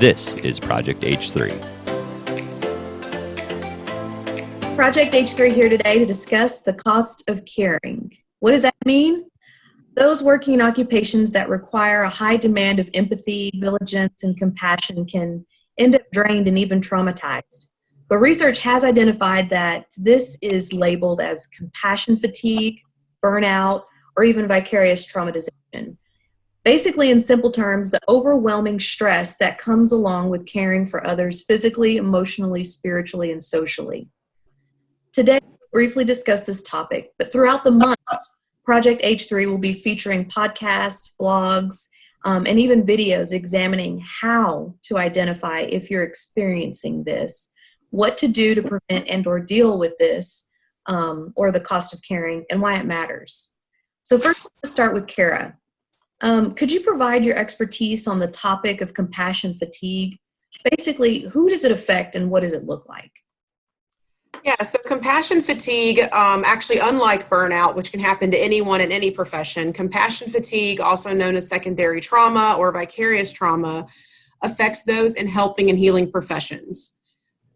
This is Project H3. Project H3 here today to discuss the cost of caring. What does that mean? Those working in occupations that require a high demand of empathy, vigilance, and compassion can end up drained and even traumatized. But research has identified that this is labeled as compassion fatigue, burnout, or even vicarious traumatization. Basically, in simple terms, the overwhelming stress that comes along with caring for others physically, emotionally, spiritually, and socially. Today, we'll briefly discuss this topic, but throughout the month, Project H3 will be featuring podcasts, blogs, and even videos examining how to identify if you're experiencing this, what to do to prevent and or deal with this, or the cost of caring, and why it matters. So first, let's start with Kara. Could you provide your expertise on the topic of compassion fatigue? Basically, who does it affect and what does it look like? Yeah, so compassion fatigue, actually unlike burnout, which can happen to anyone in any profession, compassion fatigue, also known as secondary trauma or vicarious trauma, affects those in helping and healing professions.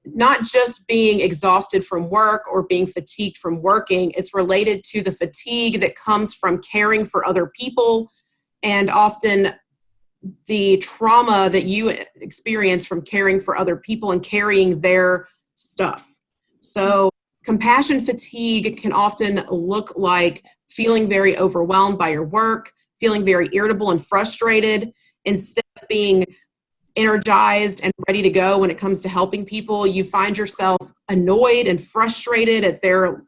Not just being exhausted from work or being fatigued from working, it's related to the fatigue that comes from caring for other people and often the trauma that you experience from caring for other people and carrying their stuff. So compassion fatigue can often look like feeling very overwhelmed by your work, feeling very irritable and frustrated. Instead of being energized and ready to go when it comes to helping people, you find yourself annoyed and frustrated at their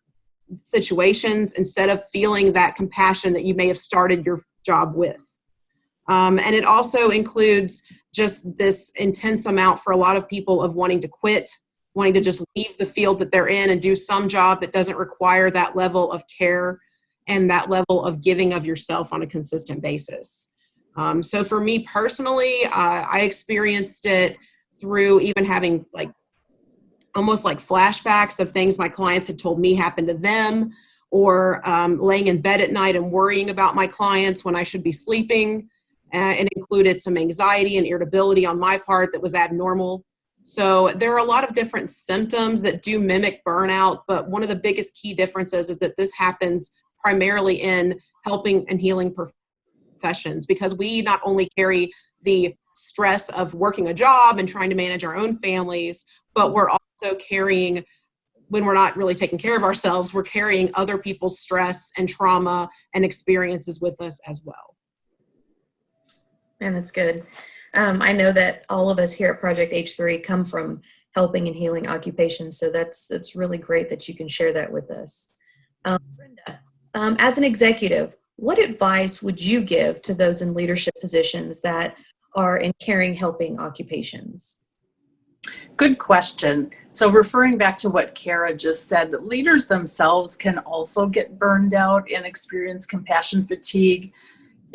situations instead of feeling that compassion that you may have started your job with. And it also includes just this intense amount for a lot of people of wanting to quit, wanting to just leave the field that they're in and do some job that doesn't require that level of care and that level of giving of yourself on a consistent basis. So for me personally, I experienced it through even having almost like flashbacks of things my clients had told me happened to them, or laying in bed at night and worrying about my clients when I should be sleeping. It included some anxiety and irritability on my part that was abnormal. So there are a lot of different symptoms that do mimic burnout, but one of the biggest key differences is that this happens primarily in helping and healing professions, because we not only carry the stress of working a job and trying to manage our own families, but we're also carrying, when we're not really taking care of ourselves, we're carrying other people's stress and trauma and experiences with us as well. Man, that's good. I know that all of us here at Project H3 come from helping and healing occupations, so that's really great that you can share that with us. Brenda, as an executive, what advice would you give to those in leadership positions that are in caring, helping occupations? Good question. So referring back to what Kara just said, leaders themselves can also get burned out and experience compassion fatigue.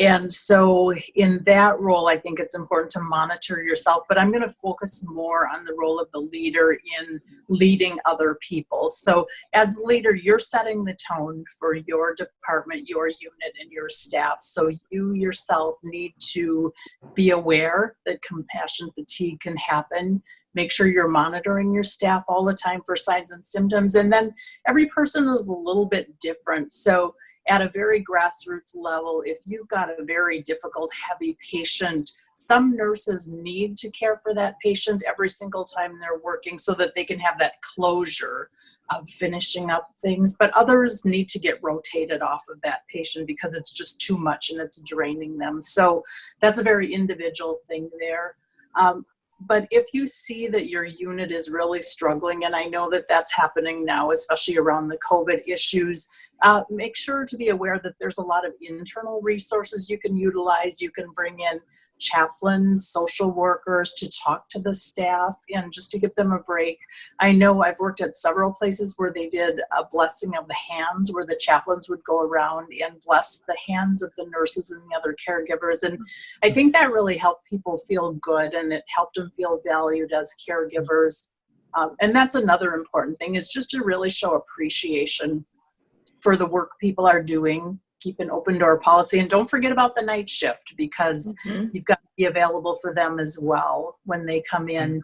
And so in that role, I think it's important to monitor yourself, but I'm going to focus more on the role of the leader in leading other people. So as the leader, you're setting the tone for your department, your unit, and your staff. So you yourself need to be aware that compassion fatigue can happen. Make sure you're monitoring your staff all the time for signs and symptoms. And then every person is a little bit different. So at a very grassroots level, if you've got a very difficult, heavy patient, some nurses need to care for that patient every single time they're working so that they can have that closure of finishing up things. But others need to get rotated off of that patient because it's just too much and it's draining them. So that's a very individual thing there. But if you see that your unit is really struggling, and I know that that's happening now, especially around the COVID issues, make sure to be aware that there's a lot of internal resources you can utilize. You can bring in chaplains, social workers to talk to the staff and just to give them a break. I know I've worked at several places where they did a blessing of the hands, where the chaplains would go around and bless the hands of the nurses and the other caregivers. And I think that really helped people feel good, and it helped them feel valued as caregivers. And that's another important thing, is just to really show appreciation for the work people are doing, keep an open door policy. And don't forget about the night shift, because you've got to be available for them as well when they come in.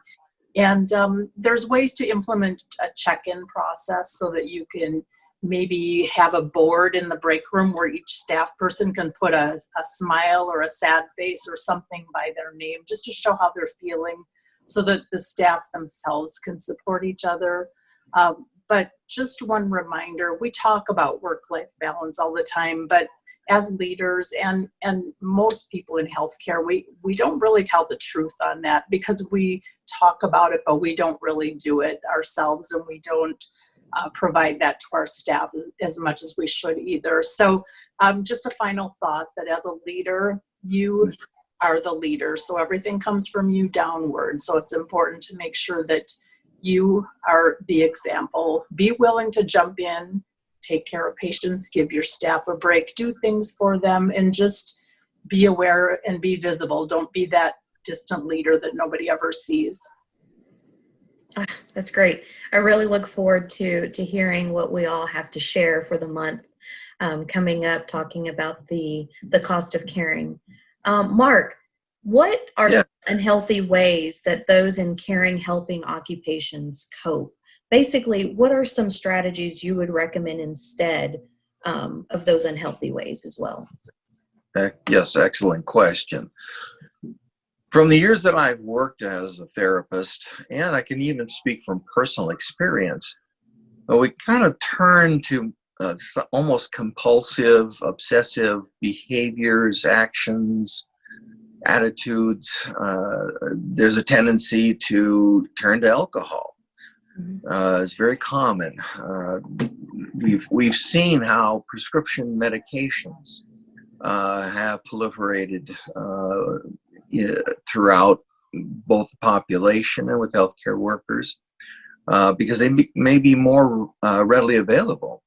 And there's ways to implement a check-in process so that you can maybe have a board in the break room where each staff person can put a smile or a sad face or something by their name, just to show how they're feeling, so that the staff themselves can support each other. But just one reminder, we talk about work-life balance all the time, but as leaders and most people in healthcare, we don't really tell the truth on that, because we talk about it, but we don't really do it ourselves, and we don't provide that to our staff as much as we should either. So just a final thought, that as a leader, you are the leader. So everything comes from you downward. So it's important to make sure that you are the example. Be willing to jump in, take care of patients, give your staff a break, do things for them, and just be aware and be visible. Don't be that distant leader that nobody ever sees. That's great. I really look forward to hearing what we all have to share for the month coming up, talking about the cost of caring. Mark, what are some unhealthy ways that those in caring, helping occupations cope? Basically, what are some strategies you would recommend instead of those unhealthy ways as well? Yes, excellent question. From the years that I've worked as a therapist, and I can even speak from personal experience, we kind of turn to almost compulsive, obsessive behaviors, actions, attitudes. There's a tendency to turn to alcohol. It's very common. We've seen how prescription medications have proliferated throughout both the population and with healthcare workers because they may be more readily available.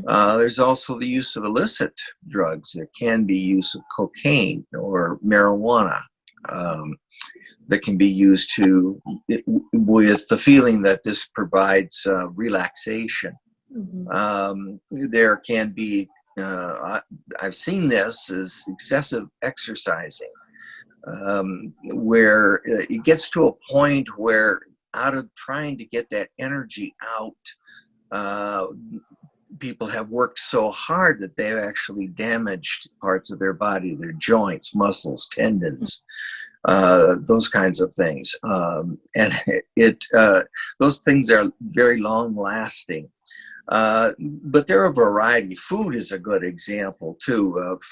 There's also the use of illicit drugs. There can be use of cocaine or marijuana that can be used with the feeling that this provides relaxation. There can be, I've seen this as excessive exercising, where it gets to a point where out of trying to get that energy out, people have worked so hard that they've actually damaged parts of their body, their joints, muscles, tendons, those kinds of things. And those things are very long lasting. But there are a variety. Food is a good example too of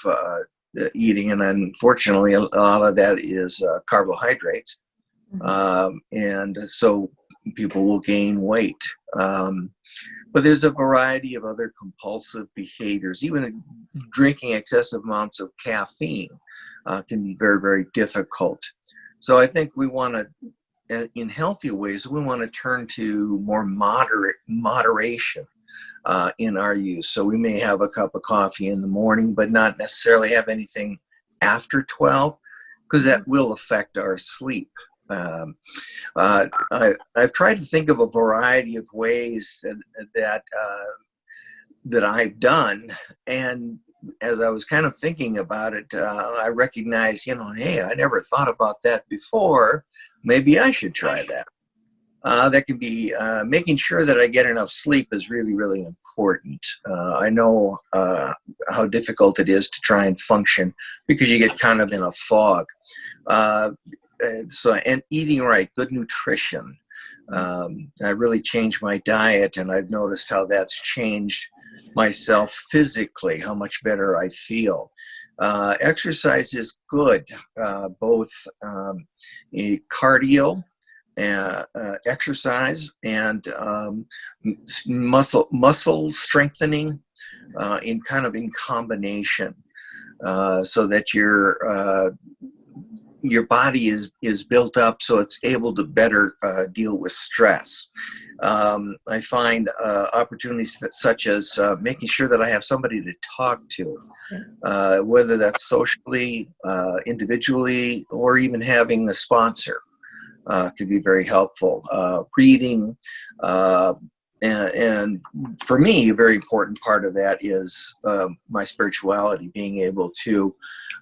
eating, and unfortunately a lot of that is carbohydrates, and so people will gain weight. But there's a variety of other compulsive behaviors. Even drinking excessive amounts of caffeine can be very, very difficult. So I think we want to, in healthy ways, we want to turn to more moderation in our use. So we may have a cup of coffee in the morning, but not necessarily have anything after 12, because that will affect our sleep. I've tried to think of a variety of ways that I've done, and as I was kind of thinking about it, I recognized, hey, I never thought about that before. Maybe I should try that. That can be making sure that I get enough sleep is really, really important. I know how difficult it is to try and function because you get kind of in a fog. And eating right, good nutrition. I really changed my diet, and I've noticed how that's changed myself physically, how much better I feel. Exercise is good, both cardio, exercise, and muscle strengthening in combination, so that your body is built up so it's able to better deal with stress. I find opportunities such as making sure that I have somebody to talk to, whether that's socially, individually, or even having a sponsor could be very helpful. Reading, and for me, a very important part of that is my spirituality, being able to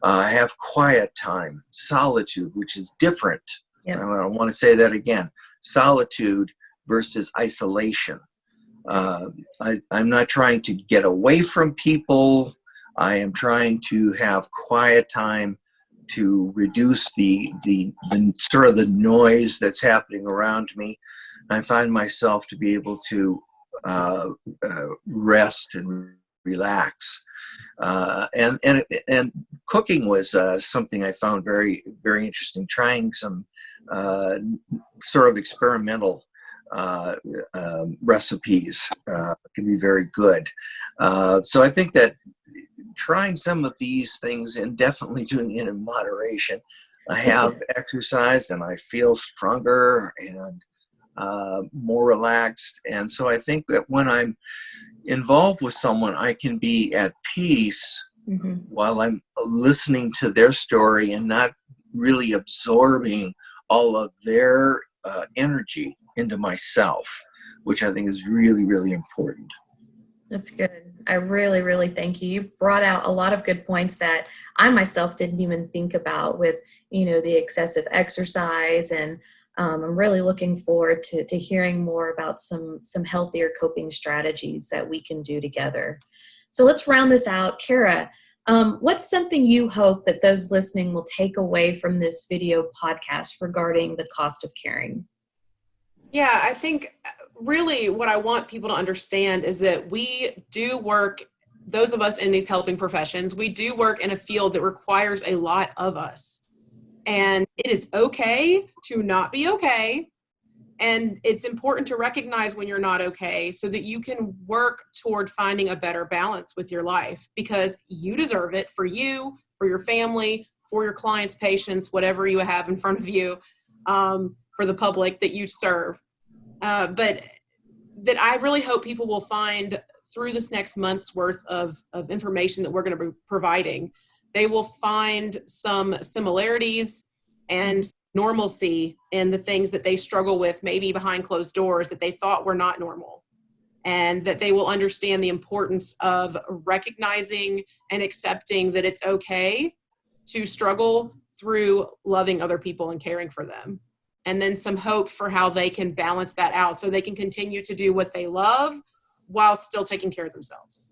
have quiet time, solitude, which is different. Yep. I want to say that again, solitude versus isolation. I'm not trying to get away from people. I am trying to have quiet time to reduce the sort of the noise that's happening around me. I find myself to be able to rest and relax. And cooking was something I found very, very interesting. Trying some sort of experimental recipes can be very good. So I think that trying some of these things and definitely doing it in moderation. I have exercised and I feel stronger and more relaxed. And so I think that when I'm involved with someone, I can be at peace while I'm listening to their story and not really absorbing all of their energy into myself, which I think is really, really important. That's good. I really, really thank you. You brought out a lot of good points that I myself didn't even think about with, the excessive exercise. And I'm really looking forward to hearing more about some healthier coping strategies that we can do together. So let's round this out. Kara, what's something you hope that those listening will take away from this video podcast regarding the cost of caring? Yeah, I think really what I want people to understand is that we do work, those of us in these helping professions, we do work in a field that requires a lot of us. And it is okay to not be okay. And it's important to recognize when you're not okay so that you can work toward finding a better balance with your life, because you deserve it for you, for your family, for your clients, patients, whatever you have in front of you, for the public that you serve. But that I really hope people will find through this next month's worth of information that we're going to be providing, they will find some similarities and normalcy in the things that they struggle with, maybe behind closed doors, that they thought were not normal, and that they will understand the importance of recognizing and accepting that it's okay to struggle through loving other people and caring for them. And then some hope for how they can balance that out so they can continue to do what they love while still taking care of themselves.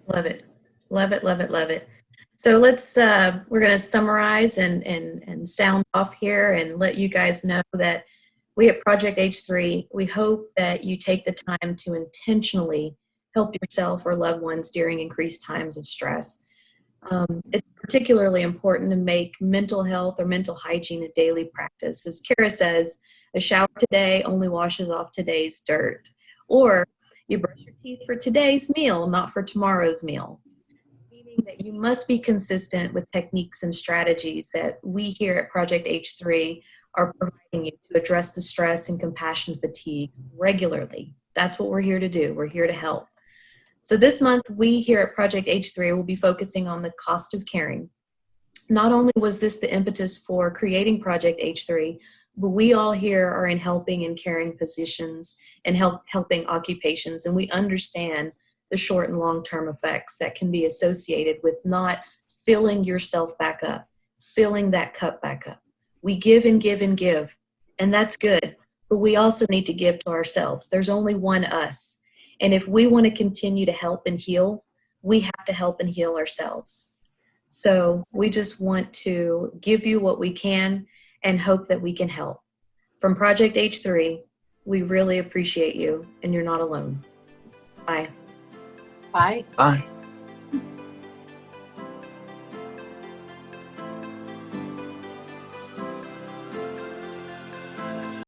Love it. Love it, love it, love it. So let's, we're going to summarize and sound off here and let you guys know that we at Project H3, we hope that you take the time to intentionally help yourself or loved ones during increased times of stress. It's particularly important to make mental health or mental hygiene a daily practice. As Kara says, a shower today only washes off today's dirt. Or you brush your teeth for today's meal, not for tomorrow's meal. Meaning that you must be consistent with techniques and strategies that we here at Project H3 are providing you to address the stress and compassion fatigue regularly. That's what we're here to do. We're here to help. So this month, we here at Project H3 will be focusing on the cost of caring. Not only was this the impetus for creating Project H3, but we all here are in helping and caring positions and helping occupations, and we understand the short and long-term effects that can be associated with not filling yourself back up, filling that cup back up. We give and give and give, and that's good, but we also need to give to ourselves. There's only one us. And if we want to continue to help and heal, we have to help and heal ourselves. So we just want to give you what we can and hope that we can help. From Project H3, we really appreciate you, and you're not alone. Bye. Bye. Bye.